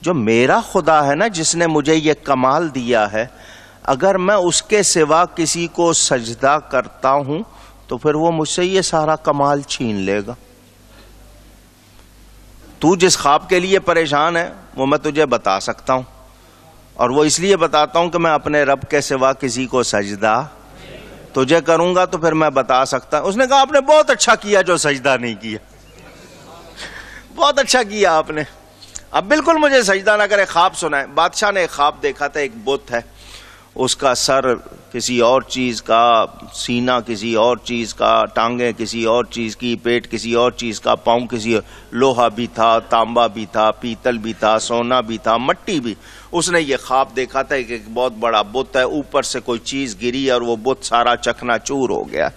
جو میرا خدا ہے نا، جس نے مجھے یہ کمال دیا ہے، اگر میں اس کے سوا کسی کو سجدہ کرتا ہوں تو پھر وہ مجھ سے یہ سارا کمال چھین لے گا۔ تو جس خواب کے لیے پریشان ہے وہ میں تجھے بتا سکتا ہوں، اور وہ اس لیے بتاتا ہوں کہ میں اپنے رب کے سوا کسی کو سجدہ تجھے کروں گا تو پھر میں بتا سکتا ہوں۔ اس نے کہا آپ نے بہت اچھا کیا جو سجدہ نہیں کیا، بہت اچھا کیا آپ نے، اب بالکل مجھے سجدہ نہ کرے۔ خواب سنائے، بادشاہ نے ایک خواب دیکھا تھا، ایک بت ہے، اس کا سر کسی اور چیز کا، سینہ کسی اور چیز کا، ٹانگیں کسی اور چیز کی، پیٹ کسی اور چیز کا، پاؤں کسی اور، لوہا بھی تھا، تانبا بھی تھا، پیتل بھی تھا، سونا بھی تھا، مٹی بھی۔ اس نے یہ خواب دیکھا تھا کہ ایک بہت بڑا بت ہے، اوپر سے کوئی چیز گری اور وہ بت سارا چکنا چور ہو گیا۔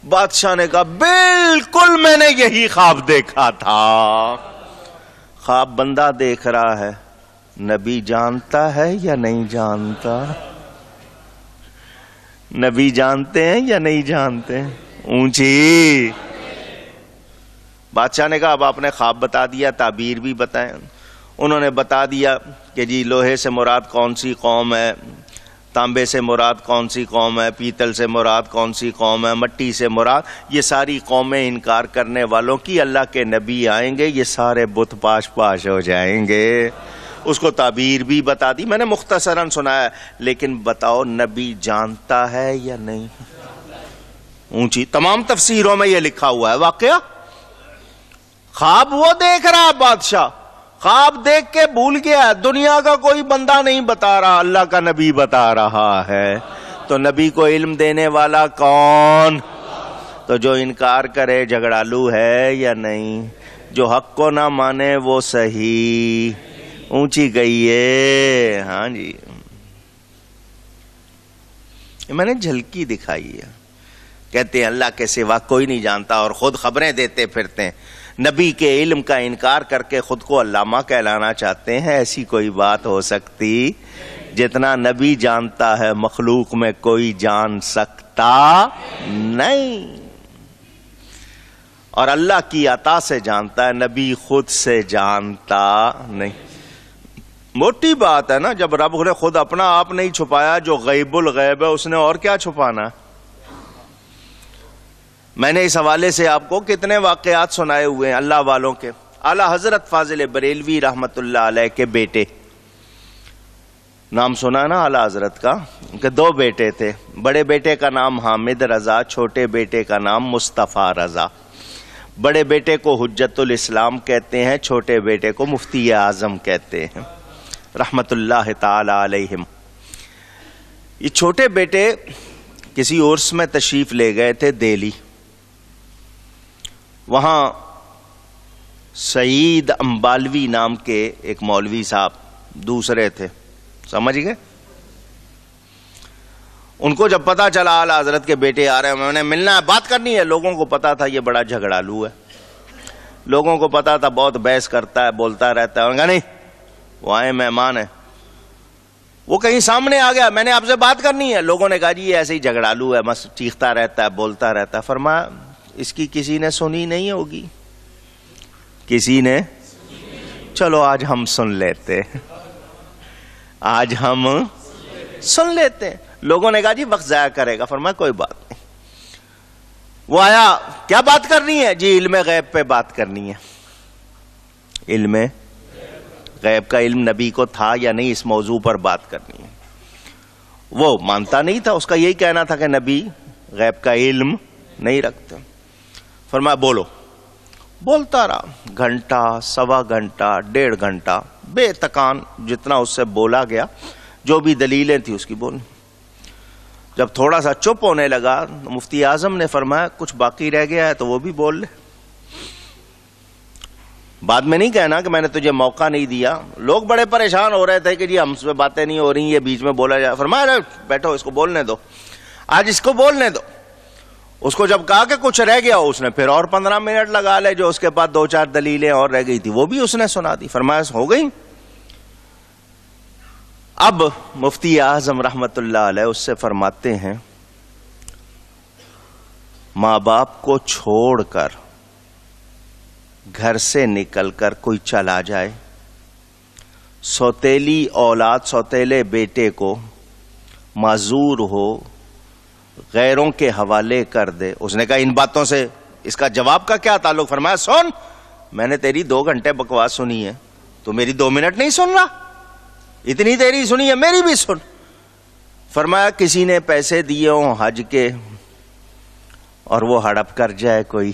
بادشاہ نے کہا بالکل میں نے یہی خواب دیکھا تھا۔ خواب بندہ دیکھ رہا ہے، نبی جانتا ہے یا نہیں جانتا؟ نبی جانتے ہیں یا نہیں جانتے؟ اونچی۔ بادشاہ نے کہا اب آپ نے خواب بتا دیا، تعبیر بھی بتائیں۔ انہوں نے بتا دیا کہ جی لوہے سے مراد کون سی قوم ہے، تانبے سے مراد کون سی قوم ہے، پیتل سے مراد کون سی قوم ہے، مٹی سے مراد، یہ ساری قومیں انکار کرنے والوں کی اللہ کے نبی آئیں گے، یہ سارے بت پاش پاش ہو جائیں گے۔ اس کو تعبیر بھی بتا دی، میں نے مختصراً سنایا، لیکن بتاؤ نبی جانتا ہے یا نہیں؟ اونچی۔ تمام تفسیروں میں یہ لکھا ہوا ہے واقعہ۔ خواب وہ دیکھ رہا ہے بادشاہ، خواب دیکھ کے بھول گیا، دنیا کا کوئی بندہ نہیں بتا رہا، اللہ کا نبی بتا رہا ہے۔ تو نبی کو علم دینے والا کون؟ تو جو انکار کرے جھگڑالو ہے یا نہیں؟ جو حق کو نہ مانے وہ صحیح۔ اونچی گئی ہے۔ ہاں جی، میں نے جھلکی دکھائی ہے۔ کہتے ہیں اللہ کے سوا کوئی نہیں جانتا اور خود خبریں دیتے پھرتے ہیں، نبی کے علم کا انکار کر کے خود کو علامہ کہلانا چاہتے ہیں۔ ایسی کوئی بات ہو سکتی؟ جتنا نبی جانتا ہے مخلوق میں کوئی جان سکتا نہیں، اور اللہ کی عطا سے جانتا ہے، نبی خود سے جانتا نہیں۔ موٹی بات ہے نا، جب رب نے خود اپنا آپ نہیں چھپایا، جو غیب الغیب ہے اس نے اور کیا چھپانا؟ میں نے اس حوالے سے آپ کو کتنے واقعات سنائے ہوئے ہیں اللہ والوں کے۔ اعلیٰ حضرت فاضل بریلوی رحمت اللہ علیہ کے بیٹے، نام سنا نا اعلیٰ حضرت کا، کہ دو بیٹے تھے، بڑے بیٹے کا نام حامد رضا، چھوٹے بیٹے کا نام مصطفیٰ رضا۔ بڑے بیٹے کو حجت الاسلام کہتے ہیں، چھوٹے بیٹے کو مفتی اعظم کہتے ہیں رحمت اللہ تعالی علیہم۔ یہ چھوٹے بیٹے کسی عرس میں تشریف لے گئے تھے دہلی، وہاں سعید امبالوی نام کے ایک مولوی صاحب دوسرے تھے، سمجھ گئے؟ ان کو جب پتا چلا اعلیٰ حضرت کے بیٹے آ رہے ہیں، انہوں نے ملنا ہے، بات کرنی ہے۔ لوگوں کو پتا تھا یہ بڑا جھگڑالو ہے، لوگوں کو پتا تھا بہت بحث کرتا ہے، بولتا رہتا ہے۔ انہوں نے کہا نہیں، وہ آئے مہمان ہیں، وہ کہیں سامنے آ گیا، میں نے آپ سے بات کرنی ہے۔ لوگوں نے کہا جی یہ ایسے ہی جھگڑالو ہے، بس چیختا رہتا ہے، بولتا رہتا ہے۔ فرمایا اس کی کسی نے سنی نہیں ہوگی؟ کسی نے؟ چلو آج ہم سن لیتے، آج ہم سن لیتے۔ لوگوں نے کہا جی وقت ضائع کرے گا۔ فرمایا کوئی بات نہیں۔ وہ آیا، کیا بات کرنی ہے؟ جی علم غیب پہ بات کرنی ہے۔ علم غیب کا علم نبی کو تھا یا نہیں، اس موضوع پر بات کرنی ہے۔ وہ مانتا نہیں تھا، اس کا یہی کہنا تھا کہ نبی غیب کا علم نہیں رکھتے۔ فرمایا بولو۔ بولتا رہا، گھنٹہ، سوا گھنٹہ، 1.5 گھنٹہ، بے تکان جتنا اس سے بولا گیا، جو بھی دلیلیں تھی اس کی بولی۔ جب تھوڑا سا چپ ہونے لگا، مفتی اعظم نے فرمایا کچھ باقی رہ گیا ہے تو وہ بھی بول لے، بعد میں نہیں کہنا کہ میں نے تجھے موقع نہیں دیا۔ لوگ بڑے پریشان ہو رہے تھے کہ جی ہم سے باتیں نہیں ہو رہی، یہ بیچ میں بولا جائے۔ فرمایا بیٹھو، اس کو بولنے دو، آج اس کو بولنے دو۔ اس کو جب کہا کہ کچھ رہ گیا، اس نے پھر اور 15 منٹ لگا لے، جو اس کے پاس 2-4 دلیلیں اور رہ گئی تھی وہ بھی اس نے سنا دی۔ فرمایا ہو گئی۔ اب مفتی اعظم رحمت اللہ علیہ اس سے فرماتے ہیں، ماں باپ کو چھوڑ کر گھر سے نکل کر کوئی چلا جائے، سوتیلی اولاد، سوتیلے بیٹے کو معذور ہو، غیروں کے حوالے کر دے. اس نے کہا ان باتوں سے اس کا جواب کا کیا تعلق؟ فرمایا سن، میں نے تیری 2 گھنٹے بکواس سنی ہے، تو میری 2 منٹ نہیں سن رہا؟ اتنی دیری سنی ہے، میری بھی سن. فرمایا کسی نے پیسے دیے ہوں حج کے اور وہ ہڑپ کر جائے کوئی،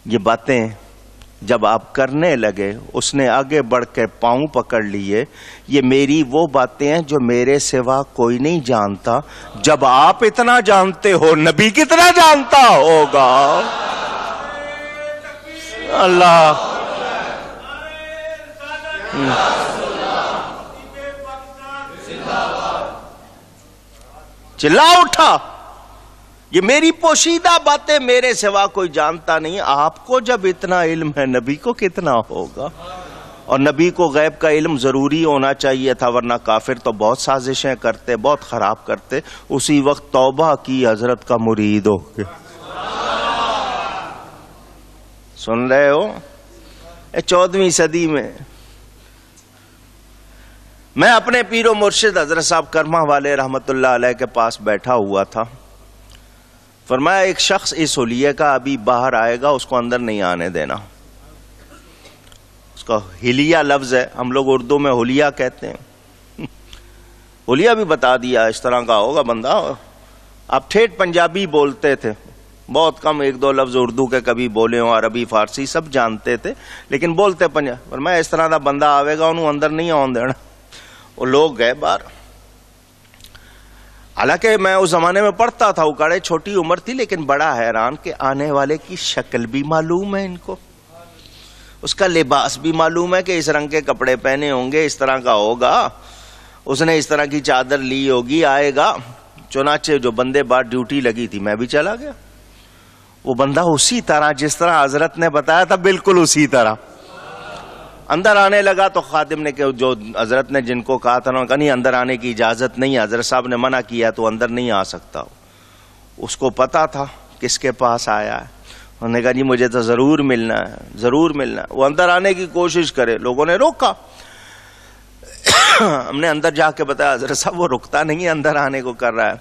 یہ باتیں جب آپ کرنے لگے، اس نے آگے بڑھ کے پاؤں پکڑ لیے، یہ میری وہ باتیں ہیں جو میرے سوا کوئی نہیں جانتا. جب آپ اتنا جانتے ہو، نبی کتنا جانتا ہوگا. اللہ چلا اٹھا، یہ میری پوشیدہ باتیں میرے سوا کوئی جانتا نہیں. آپ کو جب اتنا علم ہے، نبی کو کتنا ہوگا. اور نبی کو غیب کا علم ضروری ہونا چاہیے تھا، ورنہ کافر تو بہت سازشیں کرتے، بہت خراب کرتے. اسی وقت توبہ کی حضرت کا مرید ہو کے. سن رہے ہو؟ 14ویں صدی میں میں اپنے پیر و مرشد حضرت صاحب کرما والے رحمت اللہ علیہ کے پاس بیٹھا ہوا تھا. فرمایا ایک شخص اس حلیے کا ابھی باہر آئے گا، اس کو اندر نہیں آنے دینا. اس کا حلیہ لفظ ہے، ہم لوگ اردو میں حلیہ کہتے ہیں. حلیہ بھی بتا دیا اس طرح کا ہوگا بندہ. آپ ٹھیٹ پنجابی بولتے تھے، بہت کم 1-2 لفظ اردو کے کبھی بولے ہوں، عربی فارسی سب جانتے تھے لیکن بولتے پنجابی. فرمایا اس طرح کا بندہ آئے گا، انہوں اندر نہیں آن دینا. وہ لوگ گئے باہر. حالانکہ میں اس زمانے میں پڑھتا تھا، اکاڑے چھوٹی عمر تھی، لیکن بڑا حیران کہ آنے والے کی شکل بھی معلوم ہے ان کو، اس کا لباس بھی معلوم ہے کہ اس رنگ کے کپڑے پہنے ہوں گے، اس طرح کا ہوگا، اس نے اس طرح کی چادر لی ہوگی، آئے گا. چنانچہ جو بندے بعد ڈیوٹی لگی تھی میں بھی چلا گیا. وہ بندہ اسی طرح جس طرح حضرت نے بتایا تھا، بالکل اسی طرح اندر آنے لگا. تو خادم نے کہ جو حضرت نے جن کو کہا تھا، انہوں نے کہا نہیں اندر آنے کی اجازت نہیں، حضرت صاحب نے منع کیا تو اندر نہیں آ سکتا. اس کو پتا تھا کس کے پاس آیا ہے. انہوں نے کہا جی مجھے تو ضرور ملنا ہے، ضرور ملنا ہے. وہ اندر آنے کی کوشش کرے، لوگوں نے روکا. ہم نے اندر جا کے بتایا حضرت صاحب وہ رکتا نہیں ہے، اندر آنے کو کر رہا ہے.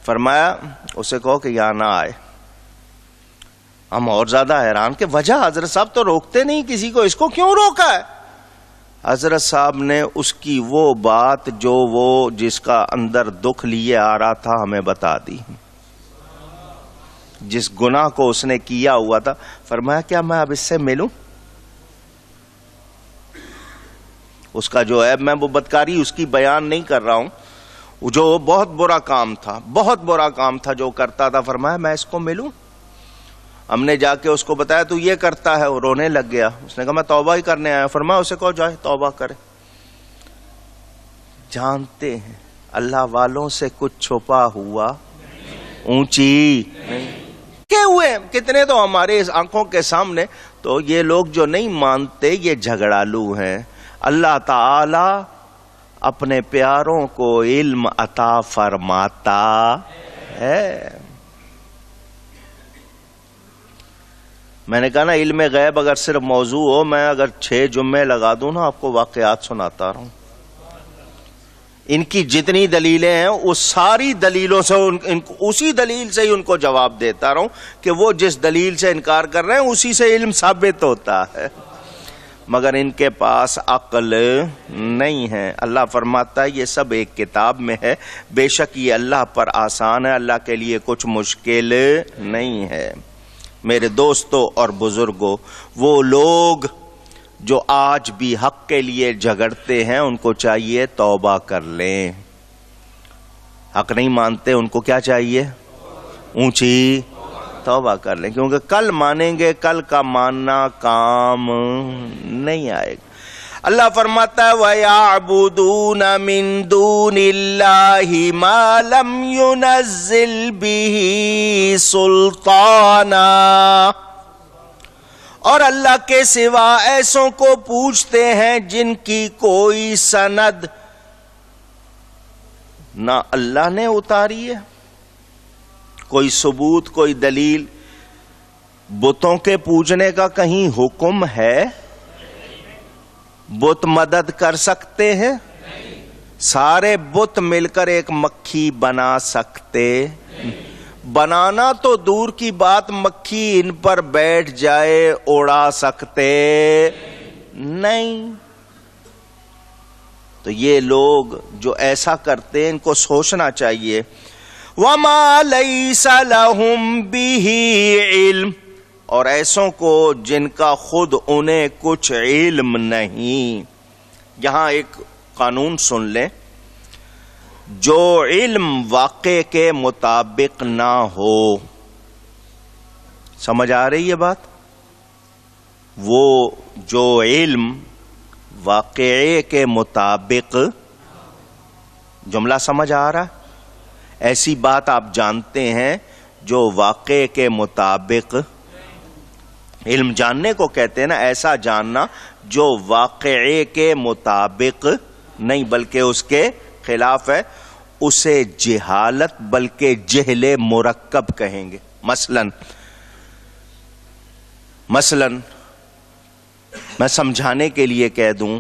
فرمایا اسے کہو کہ یہاں نہ آئے. ہم اور زیادہ حیران کہ وجہ حضرت صاحب تو روکتے نہیں کسی کو، اس کو کیوں روکا ہے؟ حضرت صاحب نے اس کی وہ بات جو وہ جس کا اندر دکھ لیے آ رہا تھا ہمیں بتا دی، جس گناہ کو اس نے کیا ہوا تھا. فرمایا کیا میں اب اس سے ملوں؟ اس کا جو عیب، میں وہ بدکاری اس کی بیان نہیں کر رہا ہوں، جو بہت برا کام تھا، بہت برا کام تھا جو کرتا تھا. فرمایا میں اس کو ملوں؟ ہم نے جا کے اس کو بتایا تو یہ کرتا ہے. وہ رونے لگ گیا. اس نے کہا میں توبہ ہی کرنے آیا. فرمایا اسے کہو جائے توبہ کرے. جانتے ہیں اللہ والوں سے کچھ چھپا ہوا اونچی کہ ہوئے کتنے تو ہمارے آنکھوں کے سامنے. تو یہ لوگ جو نہیں مانتے یہ جھگڑالو ہیں. اللہ تعالی اپنے پیاروں کو علم عطا فرماتا ہے. میں نے کہا نا علم غیب اگر صرف موضوع ہو، میں اگر 6 جمعے لگا دوں نا آپ کو واقعات سناتا رہوں. ان کی جتنی دلیلیں ہیں اس ساری دلیلوں سے اسی دلیل سے ہی ان کو جواب دیتا رہوں کہ وہ جس دلیل سے انکار کر رہے ہیں اسی سے علم ثابت ہوتا ہے. مگر ان کے پاس عقل نہیں ہے. اللہ فرماتا ہے یہ سب ایک کتاب میں ہے، بے شک یہ اللہ پر آسان ہے، اللہ کے لیے کچھ مشکل نہیں ہے. میرے دوستوں اور بزرگوں، وہ لوگ جو آج بھی حق کے لیے جھگڑتے ہیں ان کو چاہیے توبہ کر لیں. حق نہیں مانتے ان کو کیا چاہیے؟ اونچی توبہ کر لیں، کیونکہ کل مانیں گے، کل کا ماننا کام نہیں آئے گا. اللہ فرماتا ہے وَيَعْبُدُونَ مِن دُونِ اللَّهِ مَا لَمْ يُنَزِّلْ بِهِ سُلْطَانًا، اور اللہ کے سوا ایسوں کو پوچھتے ہیں جن کی کوئی سند نہ اللہ نے اتاری ہے، کوئی ثبوت، کوئی دلیل. بتوں کے پوجنے کا کہیں حکم ہے؟ بت مدد کر سکتے ہیں؟ سارے بت مل کر ایک مکھی بنا سکتے؟ بنانا تو دور کی بات، مکھی ان پر بیٹھ جائے اڑا سکتے نہیں۔ تو یہ لوگ جو ایسا کرتے ہیں ان کو سوچنا چاہیے۔ وَمَا لَيْسَ لَهُمْ بِهِ عِلْمٍ، اور ایسوں کو جن کا خود انہیں کچھ علم نہیں۔ یہاں ایک قانون سن لیں، جو علم واقع کے مطابق نہ ہو، سمجھ آ رہی ہے بات؟ وہ جو علم واقعے کے مطابق، جملہ سمجھ آ رہا ہے؟ ایسی بات آپ جانتے ہیں جو واقعے کے مطابق، علم جاننے کو کہتے ہیں نا، ایسا جاننا جو واقعے کے مطابق نہیں بلکہ اس کے خلاف ہے، اسے جہالت بلکہ جہل مرکب کہیں گے۔ مثلا میں سمجھانے کے لیے کہہ دوں،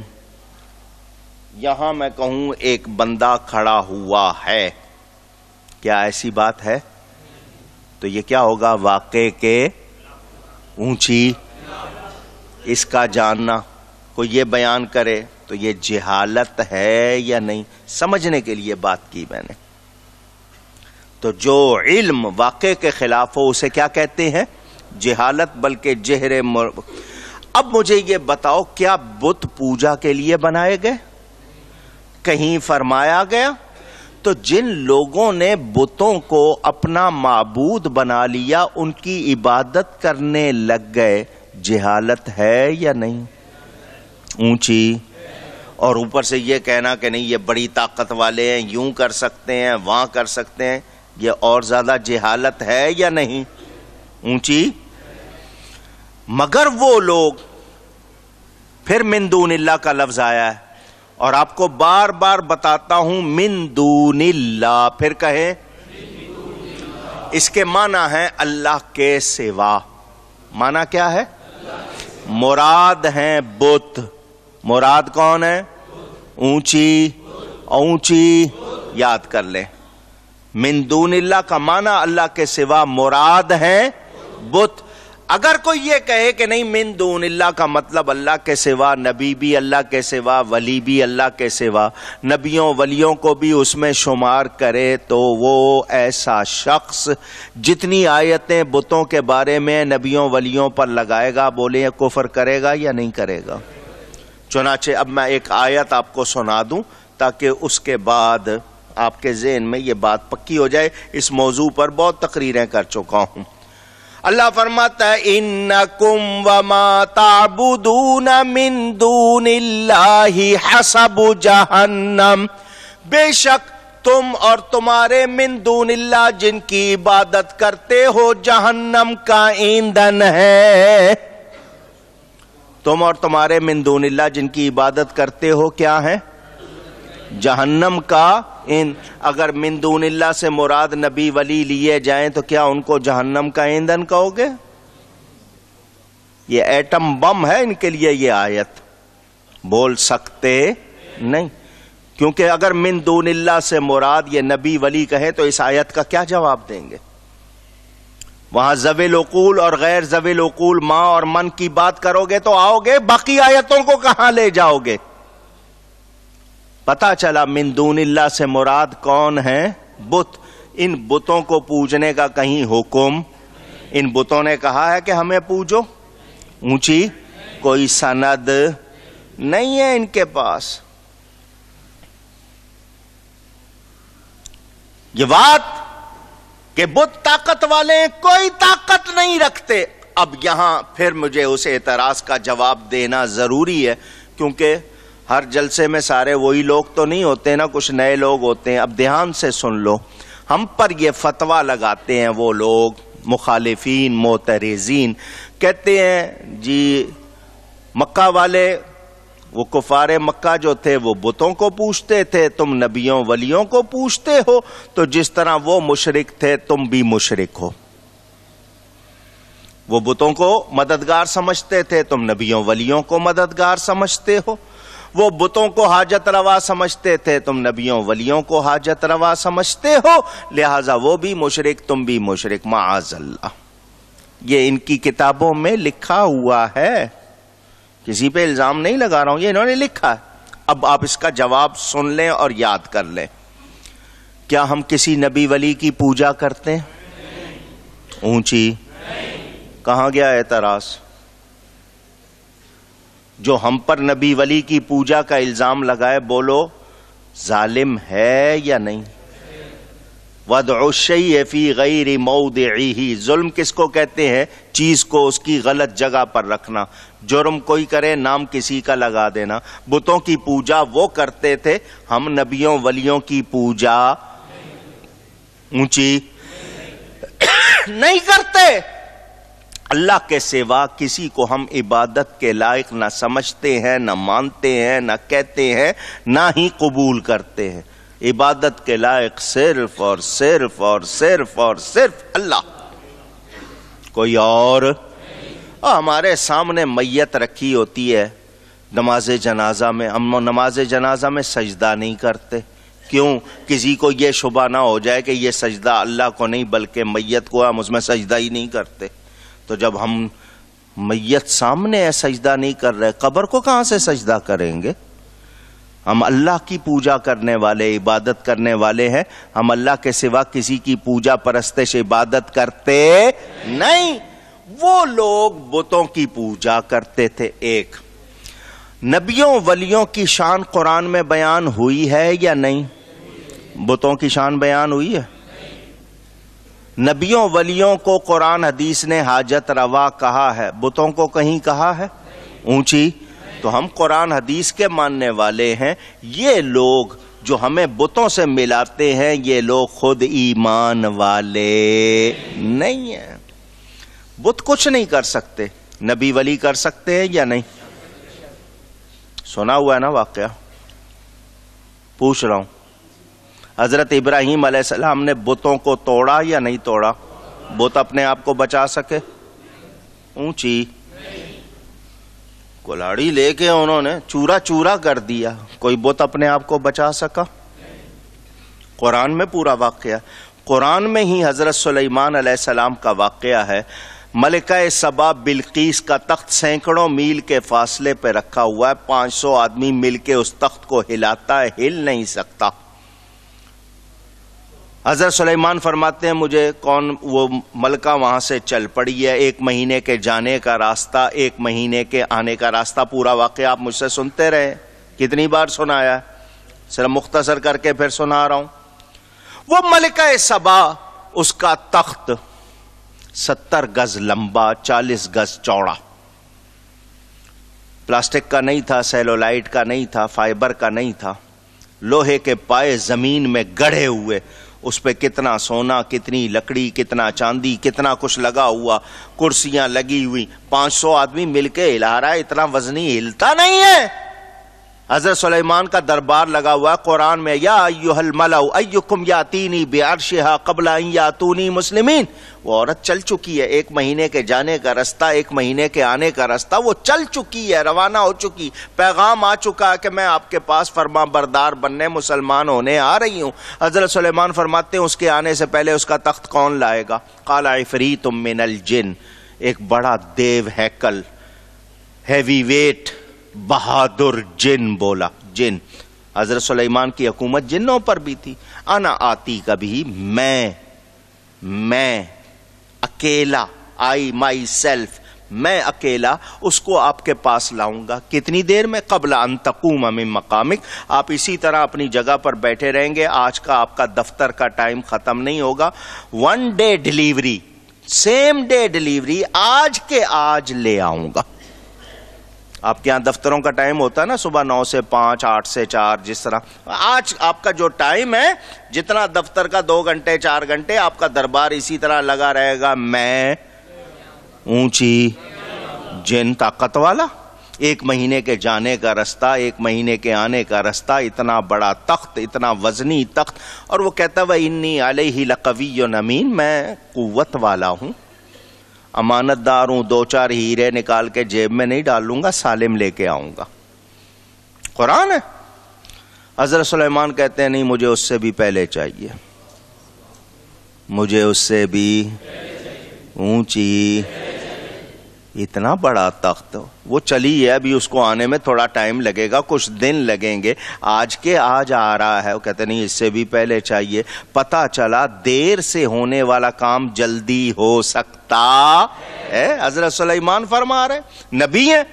یہاں میں کہوں ایک بندہ کھڑا ہوا ہے، کیا ایسی بات ہے؟ تو یہ کیا ہوگا؟ واقعے کے اونچی، اس کا جاننا۔ کوئی یہ بیان کرے تو یہ جہالت ہے یا نہیں؟ سمجھنے کے لیے بات کی میں نے۔ تو جو علم واقع کے خلاف ہو اسے کیا کہتے ہیں؟ جہالت بلکہ جہر۔ اب مجھے یہ بتاؤ، کیا بت پوجا کے لیے بنائے گئے؟ کہیں فرمایا گیا؟ تو جن لوگوں نے بتوں کو اپنا معبود بنا لیا، ان کی عبادت کرنے لگ گئے، جہالت ہے یا نہیں؟ اونچی۔ اور اوپر سے یہ کہنا کہ نہیں یہ بڑی طاقت والے ہیں، یوں کر سکتے ہیں، وہاں کر سکتے ہیں، یہ اور زیادہ جہالت ہے یا نہیں؟ اونچی۔ مگر وہ لوگ، پھر من دون اللہ کا لفظ آیا ہے، اور آپ کو بار بار بتاتا ہوں من دون اللہ، پھر کہیں اس کے معنی ہے اللہ کے سوا۔ معنی کیا ہے؟ مراد ہیں بت۔ مراد کون ہے؟ اونچی، اونچی یاد کر لیں۔ من دون اللہ کا معنی اللہ کے سوا، مراد ہیں بت۔ اگر کوئی یہ کہے کہ نہیں من دون اللہ کا مطلب اللہ کے سوا، نبی بھی اللہ کے سوا، ولی بھی اللہ کے سوا، نبیوں ولیوں کو بھی اس میں شمار کرے، تو وہ ایسا شخص جتنی آیتیں بتوں کے بارے میں نبیوں ولیوں پر لگائے گا، بولے یہ کفر کرے گا یا نہیں کرے گا؟ چنانچہ اب میں ایک آیت آپ کو سنا دوں تاکہ اس کے بعد آپ کے ذہن میں یہ بات پکی ہو جائے۔ اس موضوع پر بہت تقریریں کر چکا ہوں۔ اللہ فرماتا ہے انکم وما تعبدون من دون اللہ حسب جہنم، بے شک تم اور تمہارے من دون اللہ جن کی عبادت کرتے ہو جہنم کا ایندھن ہے۔ تم اور تمہارے من دون اللہ جن کی عبادت کرتے ہو کیا ہے؟ جہنم کا اگر من دون اللہ سے مراد نبی ولی لیے جائیں تو کیا ان کو جہنم کا ایندھن کہو گے؟ یہ ایٹم بم ہے ان کے لیے یہ آیت، بول سکتے نہیں، کیونکہ اگر من دون اللہ سے مراد یہ نبی ولی کہے تو اس آیت کا کیا جواب دیں گے؟ وہاں ذوی العقول اور غیر ذوی العقول ماں اور من کی بات کرو گے تو آؤ گے، باقی آیتوں کو کہاں لے جاؤ گے؟ پتا چلا من دون اللہ سے مراد کون ہے؟ بت۔ ان بتوں کو پوجنے کا کہیں حکم، ان بتوں نے کہا ہے کہ ہمیں پوجو؟ اونچی کوئی سند نہیں ہے ان کے پاس۔ یہ بات کہ بت طاقت والے ہیں، کوئی طاقت نہیں رکھتے۔ اب یہاں پھر مجھے اس اعتراض کا جواب دینا ضروری ہے، کیونکہ ہر جلسے میں سارے وہی لوگ تو نہیں ہوتے نا، کچھ نئے لوگ ہوتے ہیں۔ اب دھیان سے سن لو، ہم پر یہ فتویٰ لگاتے ہیں وہ لوگ مخالفین معترضین، کہتے ہیں جی مکہ والے، وہ کفار مکہ جو تھے وہ بتوں کو پوجتے تھے، تم نبیوں ولیوں کو پوجتے ہو، تو جس طرح وہ مشرک تھے تم بھی مشرک ہو۔ وہ بتوں کو مددگار سمجھتے تھے، تم نبیوں ولیوں کو مددگار سمجھتے ہو۔ وہ بتوں کو حاجت روا سمجھتے تھے، تم نبیوں ولیوں کو حاجت روا سمجھتے ہو، لہذا وہ بھی مشرک تم بھی مشرک، معاذ اللہ۔ یہ ان کی کتابوں میں لکھا ہوا ہے، کسی پہ الزام نہیں لگا رہا ہوں، یہ انہوں نے لکھا ہے۔ اب آپ اس کا جواب سن لیں اور یاد کر لیں۔ کیا ہم کسی نبی ولی کی پوجا کرتے ہیں؟ اونچی کہاں گیا اعتراض؟ جو ہم پر نبی ولی کی پوجا کا الزام لگائے، بولو ظالم ہے یا نہیں؟ وَضْعُ الشَّيْءِ فِي غَيْرِ مَوْضِعِهِ، ظلم کس کو کہتے ہیں؟ چیز کو اس کی غلط جگہ پر رکھنا۔ جرم کوئی کرے، نام کسی کا لگا دینا۔ بتوں کی پوجا وہ کرتے تھے، ہم نبیوں ولیوں کی پوجا اونچی نہیں کرتے۔ اللہ کے سوا کسی کو ہم عبادت کے لائق نہ سمجھتے ہیں، نہ مانتے ہیں، نہ کہتے ہیں، نہ ہی قبول کرتے ہیں۔ عبادت کے لائق صرف اور صرف اور صرف اور صرف اللہ، کوئی اور۔ ہمارے سامنے میت رکھی ہوتی ہے نماز جنازہ میں، ہم نماز جنازہ میں سجدہ نہیں کرتے۔ کیوں؟ کسی کو یہ شبہ نہ ہو جائے کہ یہ سجدہ اللہ کو نہیں بلکہ میت کو، ہم اس میں سجدہ ہی نہیں کرتے۔ تو جب ہم میت سامنے ہے سجدہ نہیں کر رہے، قبر کو کہاں سے سجدہ کریں گے؟ ہم اللہ کی پوجا کرنے والے، عبادت کرنے والے ہیں، ہم اللہ کے سوا کسی کی پوجا پرستش عبادت کرتے نہیں۔ وہ لوگ بتوں کی پوجا کرتے تھے۔ ایک نبیوں ولیوں کی شان قرآن میں بیان ہوئی ہے یا نہیں؟ بتوں کی شان بیان ہوئی ہے؟ نبیوں ولیوں کو قرآن حدیث نے حاجت روا کہا ہے، بتوں کو کہیں کہا ہے؟ اونچی تو ہم قرآن حدیث کے ماننے والے ہیں۔ یہ لوگ جو ہمیں بتوں سے ملاتے ہیں، یہ لوگ خود ایمان والے نہیں ہیں۔ بت کچھ نہیں کر سکتے، نبی ولی کر سکتے ہیں یا نہیں؟ سنا ہوا ہے نا واقعہ، پوچھ رہا ہوں۔ حضرت ابراہیم علیہ السلام نے بتوں کو توڑا یا نہیں توڑا؟ بت اپنے آپ کو بچا سکے؟ اونچی کلاڑی لے کے انہوں نے چورا چورا کر دیا، کوئی بت اپنے آپ کو بچا سکا؟ قرآن میں پورا واقعہ، قرآن میں ہی حضرت سلیمان علیہ السلام کا واقعہ ہے۔ ملکہ سبا بلقیس کا تخت سینکڑوں میل کے فاصلے پہ رکھا ہوا ہے، 500 آدمی مل کے اس تخت کو ہلاتا ہے، ہل نہیں سکتا۔ حضرت سلیمان فرماتے ہیں مجھے کون وہ ملکہ وہاں سے چل پڑی ہے، 1 مہینے کے جانے کا راستہ، 1 مہینے کے آنے کا راستہ۔ پورا واقعہ آپ مجھ سے سنتے رہے، کتنی بار سنایا، صرف مختصر کر کے پھر سنا رہا ہوں۔ وہ ملکہ سبا، اس کا تخت 70 گز لمبا، 40 گز چوڑا، پلاسٹک کا نہیں تھا، سیلولائٹ کا نہیں تھا، فائبر کا نہیں تھا، لوہے کے پائے زمین میں گڑھے ہوئے، اس پہ کتنا سونا، کتنی لکڑی، کتنا چاندی، کتنا کچھ لگا ہوا، کرسیاں لگی ہوئی، 500 آدمی مل کے ہلا رہا ہے، اتنا وزنی ہلتا نہیں ہے۔ حضرت سلیمان کا دربار لگا ہوا ہے قرآن میں، یا ایھا الملأ ایکم یاتینی بعرشھا قبل ان یاتونی مسلمین۔ وہ عورت چل چکی ہے، 1 مہینے کے جانے کا راستہ، 1 مہینے کے آنے کا راستہ، وہ چل چکی ہے، روانہ ہو چکی، پیغام آ چکا ہے کہ میں آپ کے پاس فرما بردار بننے، مسلمان ہونے آ رہی ہوں۔ حضرت سلیمان فرماتے ہیں اس کے آنے سے پہلے اس کا تخت کون لائے گا؟ قال عفریت من الجن، ایک بڑا دیو ہیکل، ہیوی ویٹ، بہادر جن بولا، جن۔ حضرت سلیمان کی حکومت جنوں پر بھی تھی۔ انا آتی کبھی، میں اکیلا، آئی مائی سیلف، میں اکیلا اس کو آپ کے پاس لاؤں گا۔ کتنی دیر میں؟ قبل ان تقوم من مقامک، آپ اسی طرح اپنی جگہ پر بیٹھے رہیں گے، آج کا آپ کا دفتر کا ٹائم ختم نہیں ہوگا۔ 1 day delivery, same day delivery, آج کے آج لے آؤں گا۔ آپ کے یہاں دفتروں کا ٹائم ہوتا ہے نا، صبح 9 سے 5، 8 سے 4، جس طرح آج آپ کا جو ٹائم ہے، جتنا دفتر کا 2 گھنٹے 4 گھنٹے، آپ کا دربار اسی طرح لگا رہے گا۔ میں اونچی جن، طاقت والا، 1 مہینے کے جانے کا راستہ، 1 مہینے کے آنے کا راستہ، اتنا بڑا تخت، اتنا وزنی تخت، اور وہ کہتا ہے وَإِنِّي عَلَيْهِ لَقَوِيٌّ أَمِينٌ، میں قوت والا ہوں، امانت دار ہوں، 2-4 ہیرے نکال کے جیب میں نہیں ڈالوں گا، سالم لے کے آؤں گا۔ قرآن ہے. حضرت سلیمان کہتے ہیں نہیں مجھے اس سے بھی پہلے چاہیے, مجھے اس سے بھی اونچی. اتنا بڑا تخت وہ چلی ہے, ابھی اس کو آنے میں تھوڑا ٹائم لگے گا, کچھ دن لگیں گے, آج کے آج آ رہا ہے. وہ کہتے نہیں اس سے بھی پہلے چاہیے. پتہ چلا دیر سے ہونے والا کام جلدی ہو سکتا ہے. حضرت سلیمان فرما رہے, نبی ہیں,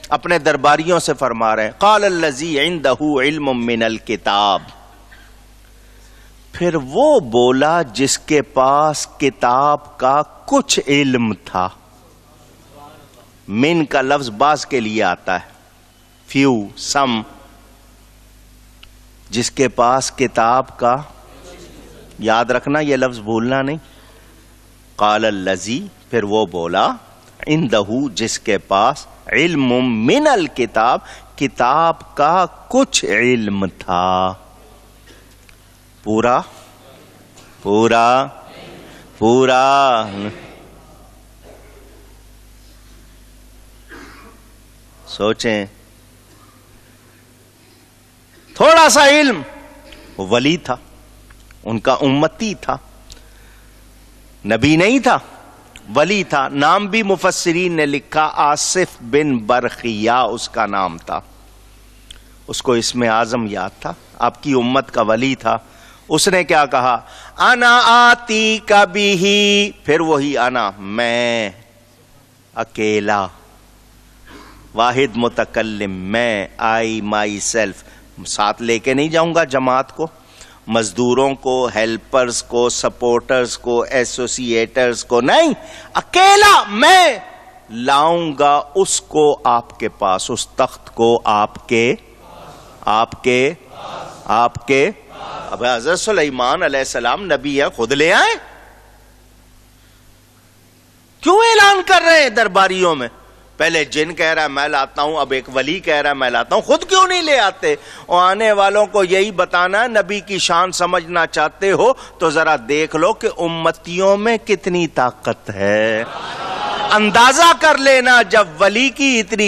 اپنے درباریوں سے فرما رہے ہیں قال الذی عندہ علم من الکتاب. پھر وہ بولا جس کے پاس کتاب کا کچھ علم تھا. من کا لفظ بعض کے لیے آتا ہے, فیو, سم, جس کے پاس کتاب کا, یاد رکھنا یہ لفظ بھولنا نہیں. قال الذی, پھر وہ بولا, عندہ, جس کے پاس, علم من الکتاب, کتاب کا کچھ علم تھا. پورا پورا پورا. سوچیں, تھوڑا سا علم. ولی تھا, ان کا امتی تھا, نبی نہیں تھا, ولی تھا. نام بھی مفسرین نے لکھا آصف بن برخیا اس کا نام تھا. اس کو اسم اعظم یاد تھا, آپ کی امت کا ولی تھا. اس نے کیا کہا, انا آتی کبھی, پھر وہی انا, میں اکیلا, واحد متکلم, میں, آئی مائی سیلف. ساتھ لے کے نہیں جاؤں گا جماعت کو, مزدوروں کو, ہیلپرز کو, سپورٹرز کو, ایسوسیٹرز کو, نہیں, اکیلا میں لاؤں گا اس کو آپ کے پاس, اس تخت کو آپ کے. اب حضرت سلیمان علیہ السلام نبی ہے, خود لے آئے, کیوں اعلان کر رہے ہیں درباریوں میں؟ پہلے جن کہہ رہا ہے میں لاتا ہوں, اب ایک ولی کہہ رہا ہے میں لاتا ہوں, خود کیوں نہیں لے آتے؟ اور آنے والوں کو یہی بتانا ہے, نبی کی شان سمجھنا چاہتے ہو تو ذرا دیکھ لو کہ امتیوں میں کتنی طاقت ہے. اندازہ کر لینا جب ولی کی اتنی